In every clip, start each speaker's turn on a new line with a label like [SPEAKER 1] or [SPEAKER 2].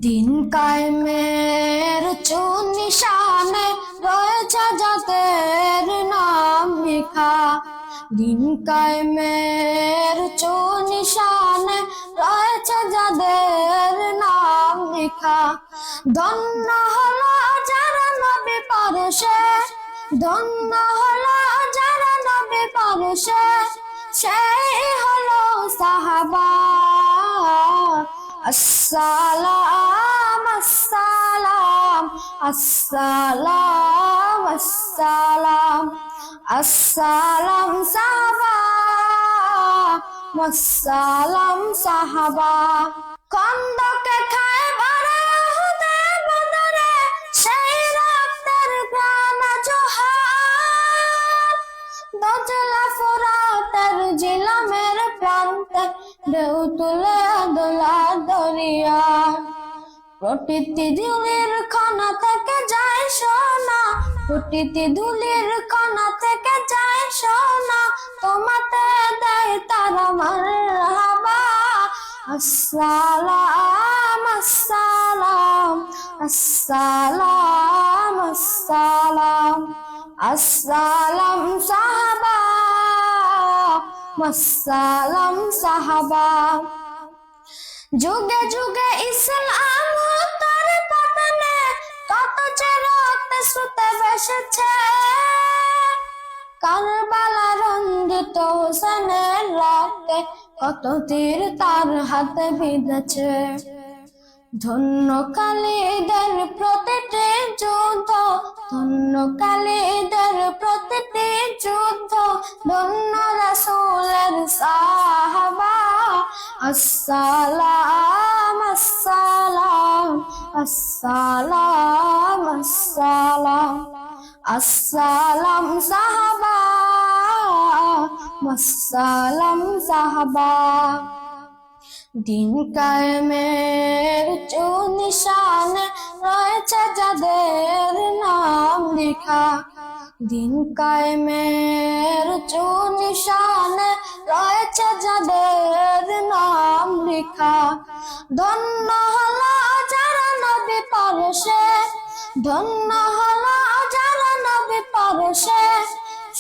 [SPEAKER 1] দিন কায়েমের নিশানে রয়েছে যাদের নাম লেখা। দিন কায়েমের নিশানে রয়েছে যাদের নাম লেখা। ধন্য হলো যারা নবী পারসে, ধন্য হলো যারা নবী পারসে, সেই হলো সাহাবা। আসসালাম আসসালাম আসসালাম আসসালাম আসসালাম সাহাবা, আসসালাম সাহাবা। খন্দকে খায়বারে উহুদে বদরে সেই রক্তের গ্রাম জোহার। দজলা ফোরাতের জিলামের প্রান্তে ঢেউ তুলে দোলা দরিয়া। প্রতিটি ধুলির কণা থেকে যায় সোনা, প্রতিটি ধুলির কণা থেকে যায় সোনা, তোমাতে দেয় তারা মারহাবা। আসসালাম আসসালাম আসসালাম আসসালাম আসসালাম সাহাবা, আসসালাম সাহাবা। যুগে যুগে ইসলাম তার পতনে কত যে রক্ত সুতে বসেছে। কারবালা রঞ্জিত হোসেনের রক্তে কত তীর তার হাতে বিঁধেছে। ধন্য কালীদের প্রতিটি যুদ্ধ, ধন্য কালীদের প্রতিটি যুদ্ধ, ধন্য রাসূলের সাহাবা। আসসালাম আসসালাম আসসালাম আসসালাম আসসালাম সাহাবা, আসসালাম সাহাবা। দিন কায়েমের নিশানে রয়েছে যাদের নাম লেখা। দিন কায়েমের নিশানে রয়েছে যাদের নাম লেখা। ধন্য হলো যারা নবী পারসে, ধন্য হলো যারা নবী পারসে,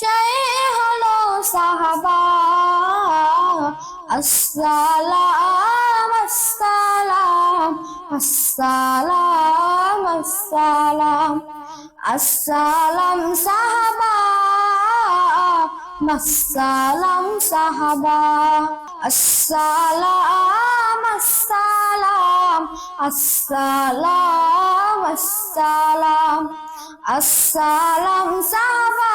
[SPEAKER 1] সেই হলো সাহাবা। আসসালাম আসসালাম আসসালাম আসসালাম আসসালাম সাহাবা, আসসালাম সাহাবা। আসসালাম আসসালাম আসসালাম আসসালাম আসসালাম সাহাবা,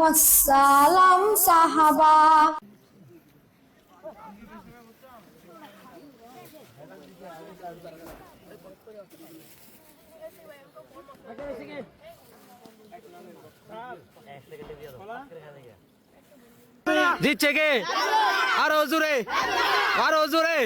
[SPEAKER 1] আসসালাম সাহাবা।
[SPEAKER 2] জিতছে কে? আরো জোরে, আরো জোরে।